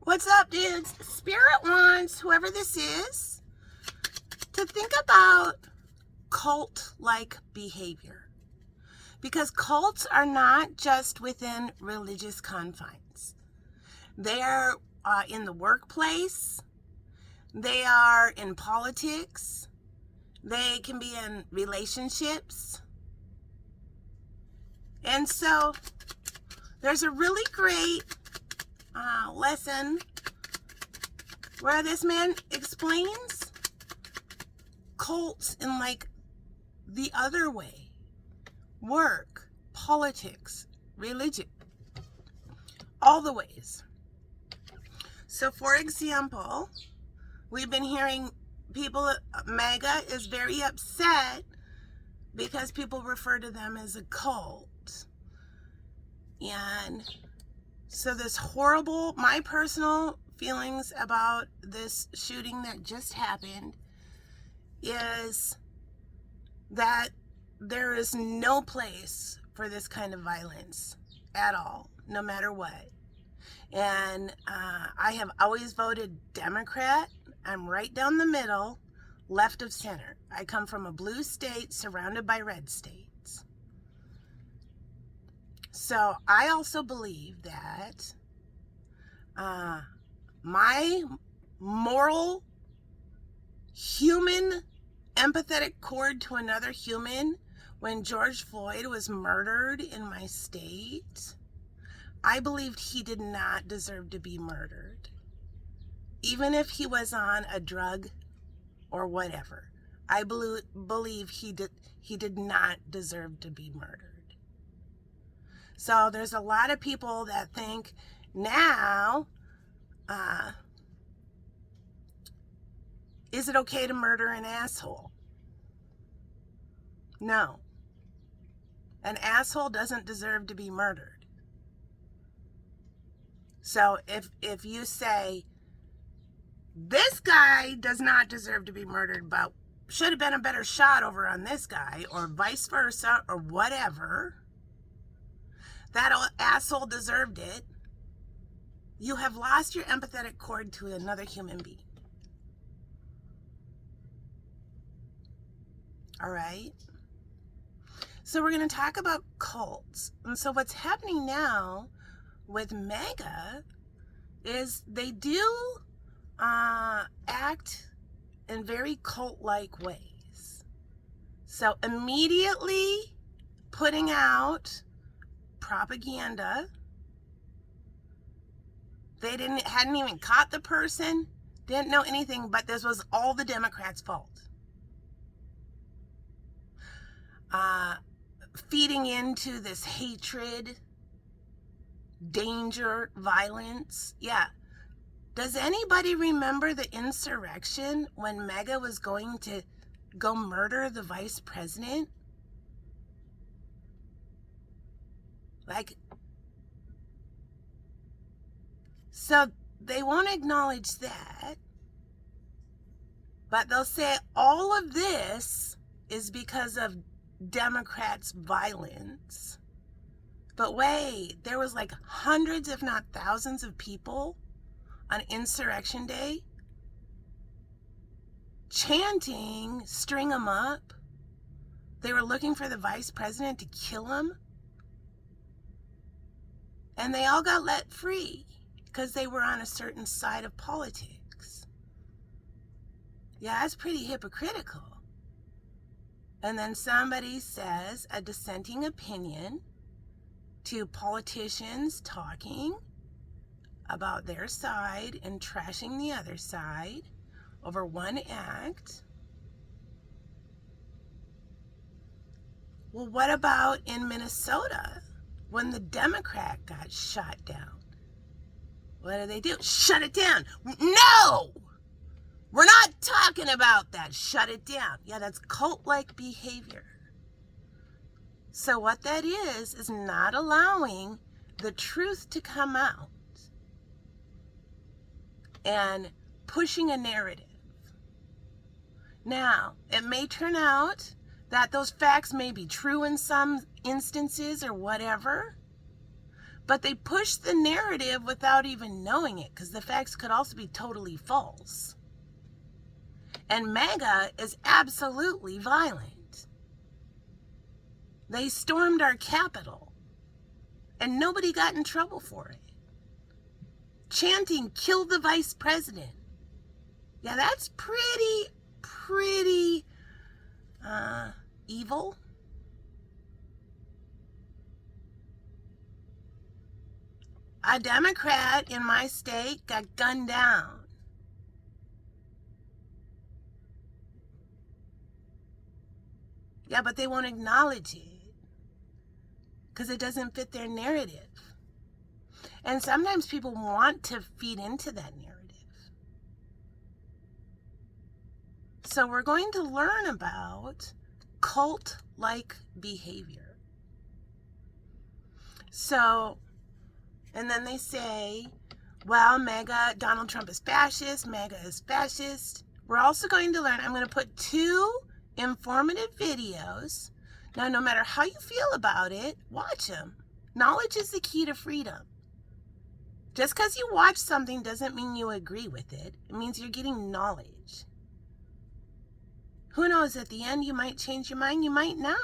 What's up, dudes? Spirit wants whoever this is to think about cult-like behavior. Because cults are not just within religious confines. They are in the workplace. They are in politics. They can be in relationships. And so there's a really great lesson where this man explains cults in like the other way. Work, politics, religion, all the ways. So for example, we've been hearing people, MAGA is very upset because people refer to them as a cult. And so this horrible, my personal feelings about this shooting that just happened is that there is no place for this kind of violence at all, no matter what. And I have always voted Democrat. I'm right down the middle, left of center. I come from a blue state surrounded by red states. So I also believe that my moral, human, empathetic cord to another human, when George Floyd was murdered in my state, I believed he did not deserve to be murdered. Even if he was on a drug or whatever, I believe he did not deserve to be murdered. So there's a lot of people that think now, is it okay to murder an asshole? No. An asshole doesn't deserve to be murdered. So if you say, this guy does not deserve to be murdered, but should have been a better shot over on this guy, or vice versa, or whatever, that asshole deserved it, you have lost your empathetic cord to another human being. All right? So we're going to talk about cults. And so what's happening now with MAGA is they do act in very cult-like ways. So immediately putting out propaganda. They hadn't even caught the person, didn't know anything, but this was all the Democrats' fault. Feeding into this hatred, danger, violence. Yeah. Does anybody remember the insurrection when MAGA was going to go murder the vice president? Like, so they won't acknowledge that, but they'll say all of this is because of Democrats' violence. But wait, there was like hundreds, if not thousands of people on Insurrection Day chanting, string them up. They were looking for the vice president to kill him. And they all got let free because they were on a certain side of politics. Yeah, that's pretty hypocritical. And then somebody says a dissenting opinion to politicians talking about their side and trashing the other side over one act. Well, what about in Minnesota when the Democrat got shot down? What do? Shut it down. No! We're not talking about that. Shut it down. Yeah, that's cult-like behavior. So what that is not allowing the truth to come out and pushing a narrative. Now, it may turn out that those facts may be true in some instances or whatever, But they push the narrative without even knowing it, because the facts could also be totally false. And MAGA is absolutely violent. They stormed our Capitol, and nobody got in trouble for it. Chanting, "Kill the vice president." Yeah, that's pretty evil. A Democrat in my state got gunned down. Yeah, but they won't acknowledge it because it doesn't fit their narrative. And sometimes people want to feed into that narrative. So we're going to learn about cult-like behavior. So, and then they say, well, Donald Trump is fascist, MAGA is fascist. We're also going to learn, I'm going to put 2 informative videos. Now, no matter how you feel about it, watch them. Knowledge is the key to freedom. Just because you watch something doesn't mean you agree with it. It means you're getting knowledge. Who knows, at the end you might change your mind, you might not.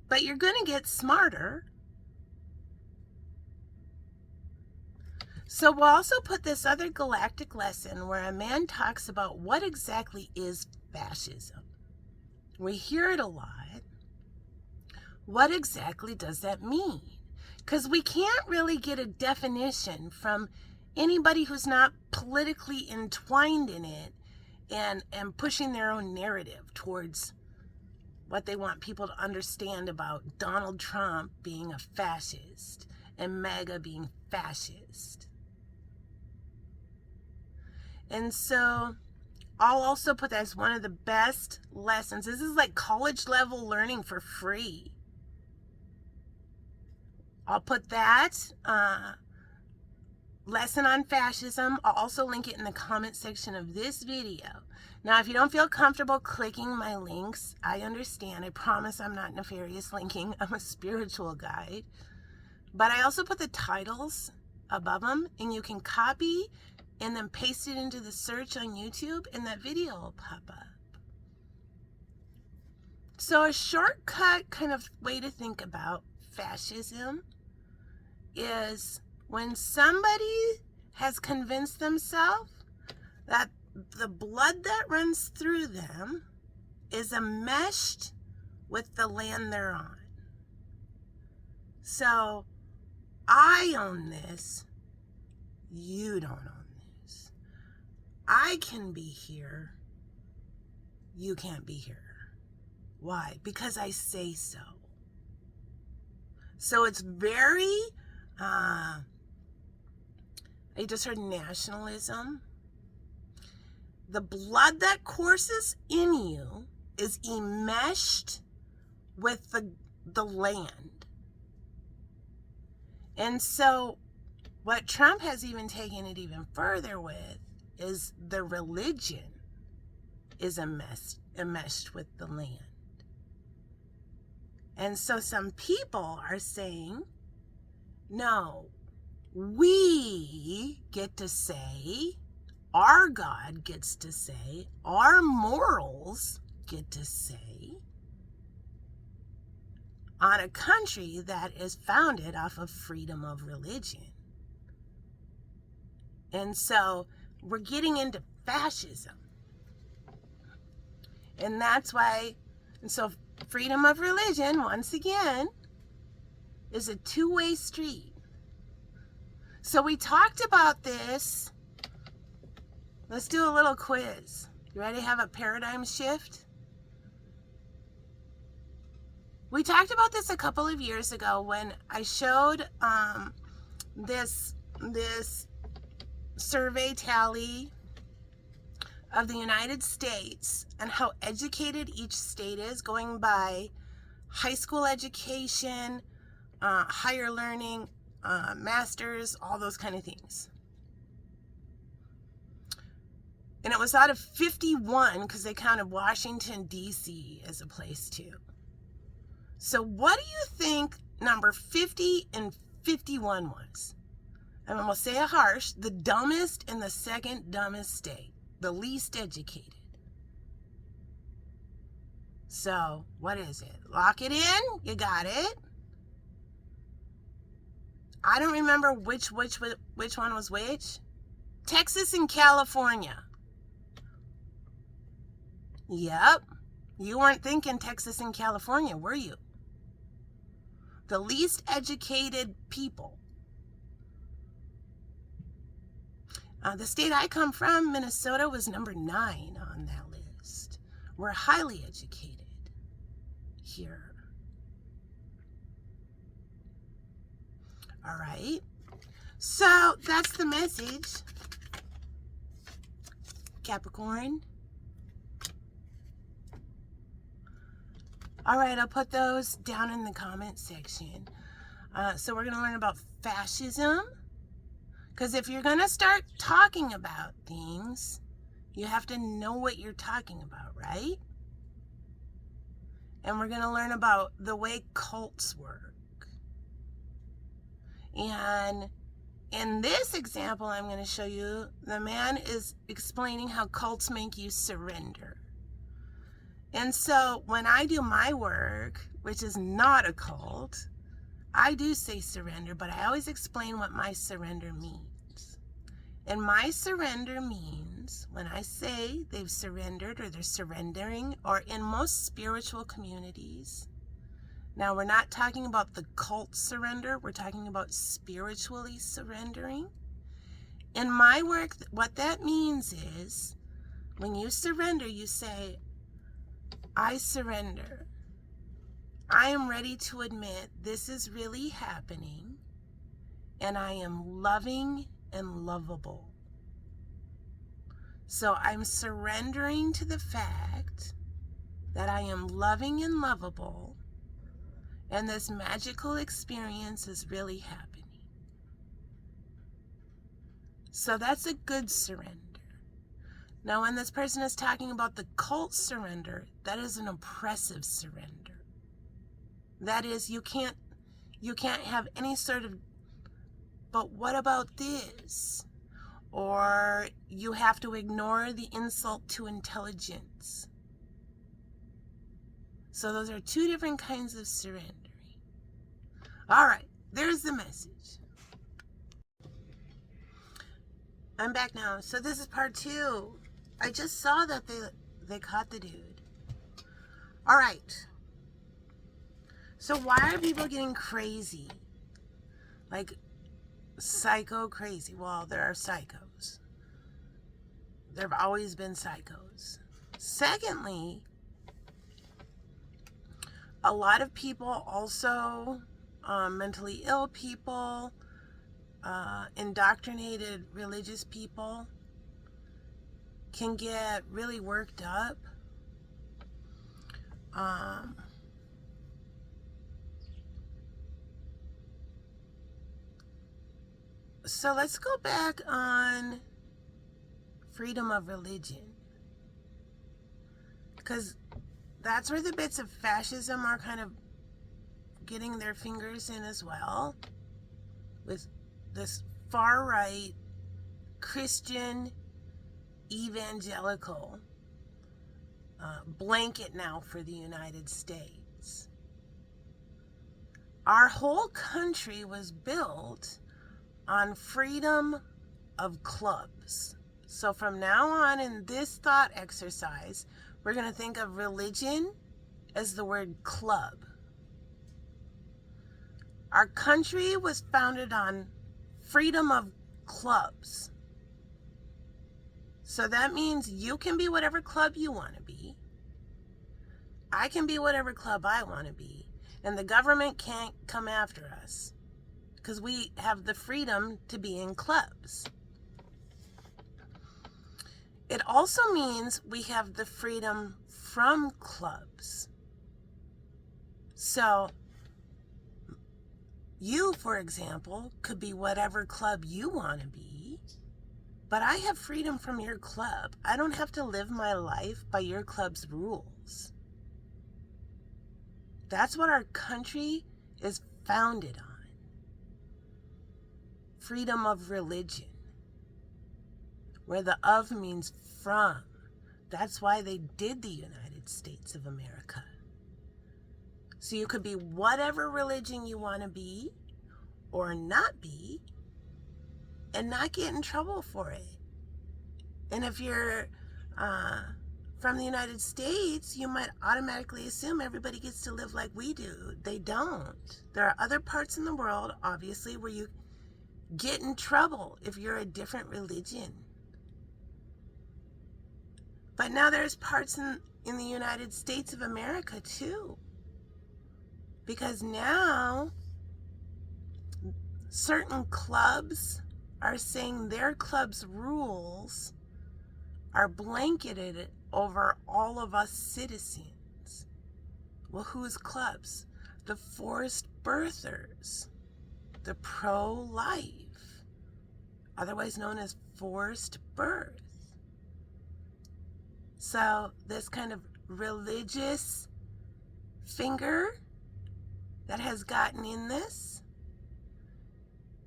But you're going to get smarter. So we'll also put this other galactic lesson where a man talks about what exactly is fascism. We hear it a lot. What exactly does that mean? Because we can't really get a definition from anybody who's not politically entwined in it and pushing their own narrative towards what they want people to understand about Donald Trump being a fascist and MAGA being fascist. And so I'll also put that as one of the best lessons. This is like college level learning for free. I'll put that lesson on fascism. I'll also link it in the comment section of this video. Now, if you don't feel comfortable clicking my links, I understand. I promise I'm not nefarious linking. I'm a spiritual guide. But I also put the titles above them, and you can copy and then paste it into the search on YouTube, and that video will pop up. So a shortcut kind of way to think about fascism is when somebody has convinced themselves that the blood that runs through them is enmeshed with the land they're on. So I own this, you don't own this. I can be here, you can't be here. Why? Because I say so. So it's very, I just heard nationalism. The blood that courses in you is enmeshed with the land. And so what Trump has even taken it even further with is the religion is enmeshed with the land. And so some people are saying, no, we get to say, our God gets to say, our morals get to say, on a country that is founded off of freedom of religion. And so we're getting into fascism. And that's why, and so freedom of religion, once again, is a two-way street. So we talked about this. Let's do a little quiz. You ready to have a paradigm shift? We talked about this a couple of years ago when I showed this survey tally of the United States and how educated each state is, going by high school education, higher learning, masters, all those kind of things. And it was out of 51 because they counted Washington, D.C. as a place too. So what do you think number 50 and 51 was. I'm going to say it harsh. The dumbest and the second dumbest state. The least educated. So, what is it? Lock it in. You got it. I don't remember which one was which. Texas and California. Yep. You weren't thinking Texas and California, were you? The least educated people. The state I come from, Minnesota, was number 9 on that list. We're highly educated here. All right. So that's the message. Capricorn. All right, I'll put those down in the comment section. So we're going to learn about fascism. Because if you're going to start talking about things, you have to know what you're talking about, right? And we're going to learn about the way cults work. And in this example, I'm going to show you, the man is explaining how cults make you surrender. And so when I do my work, which is not a cult, I do say surrender, but I always explain what my surrender means. And my surrender means when I say they've surrendered or they're surrendering, or in most spiritual communities. Now, we're not talking about the cult surrender. We're talking about spiritually surrendering. In my work, what that means is when you surrender, you say, I surrender. I am ready to admit this is really happening, and I am loving and lovable. So I'm surrendering to the fact that I am loving and lovable, and this magical experience is really happening. So that's a good surrender. Now, when this person is talking about the cult surrender, that is an oppressive surrender. That is, you can't have any sort of, but what about this? Or you have to ignore the insult to intelligence. So those are two different kinds of surrendering. All right, there's the message. I'm back now. So this is part 2. I just saw that they caught the dude. All right. So why are people getting crazy? Like psycho crazy? Well, there are psychos. There have always been psychos. Secondly, a lot of people also, mentally ill people, indoctrinated religious people, can get really worked up. So let's go back on freedom of religion, because that's where the bits of fascism are kind of getting their fingers in as well, with this far-right Christian evangelical blanket now for the United States. Our whole country was built on freedom of clubs. So from now on in this thought exercise, we're going to think of religion as the word club. Our country was founded on freedom of clubs. So that means you can be whatever club you want to be. I can be whatever club I want to be. And the government can't come after us, because we have the freedom to be in clubs. It also means we have the freedom from clubs. So you, for example, could be whatever club you want to be, but I have freedom from your club. I don't have to live my life by your club's rules. That's what our country is founded on. Freedom of religion, where the of means from. That's why they did the United States of America. So you could be whatever religion you want to be or not be and not get in trouble for it. And if you're from the United States, you might automatically assume everybody gets to live like we do. They don't. There are other parts in the world, obviously, where you get in trouble if you're a different religion. But now there's parts in the United States of America too. Because now certain clubs are saying their club's rules are blanketed over all of us citizens. Well, whose clubs? The forced birthers, the pro-life, otherwise known as forced birth. So this kind of religious finger that has gotten in this,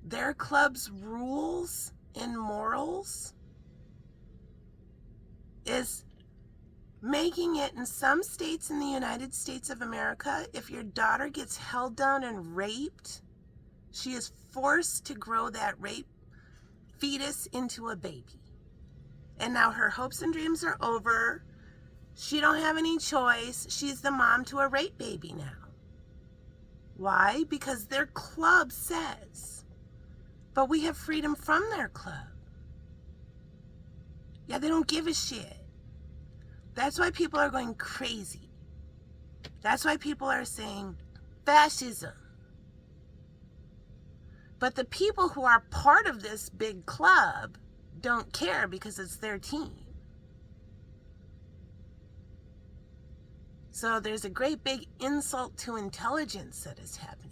their club's rules and morals is making it in some states in the United States of America, if your daughter gets held down and raped, she is forced to grow that rape fetus into a baby. And now her hopes and dreams are over. She don't have any choice. She's the mom to a rape baby now. Why? Because their club says. But we have freedom from their club. Yeah, they don't give a shit. That's why people are going crazy. That's why people are saying fascism. But the people who are part of this big club don't care because it's their team. So there's a great big insult to intelligence that is happening.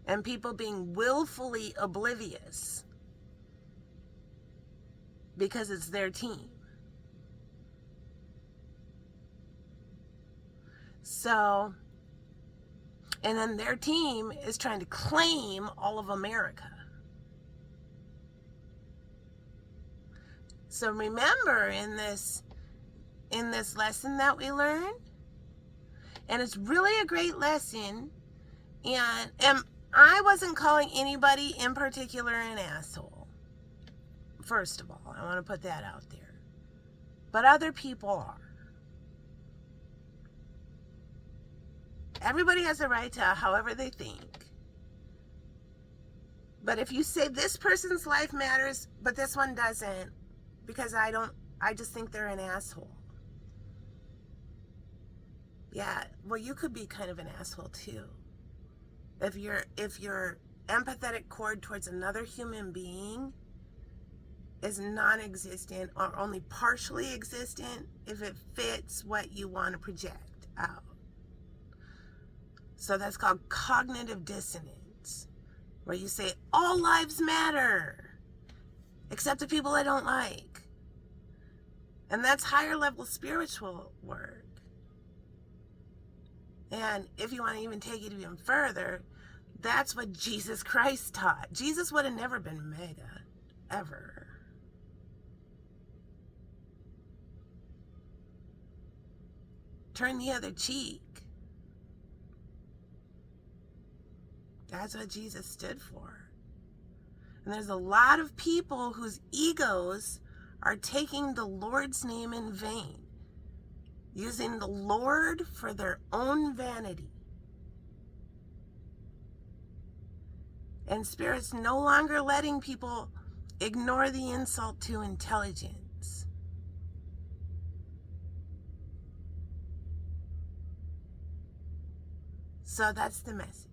And people being willfully oblivious because it's their team. So, and then their team is trying to claim all of America. So remember in this lesson that we learned, and it's really a great lesson, and I wasn't calling anybody in particular an asshole. First of all, I want to put that out there. But other people are. Everybody has a right to however they think. But if you say this person's life matters, but this one doesn't, because I just think they're an asshole. Yeah, well, you could be kind of an asshole too. If your empathetic cord towards another human being is non-existent or only partially existent, if it fits what you want to project out. So that's called cognitive dissonance, where you say all lives matter, except the people I don't like. And that's higher level spiritual work. And if you want to even take it even further, that's what Jesus Christ taught. Jesus would have never been mega, ever. Turn the other cheek. That's what Jesus stood for. And there's a lot of people whose egos are taking the Lord's name in vain, using the Lord for their own vanity. And Spirit's no longer letting people ignore the insult to intelligence. So that's the message.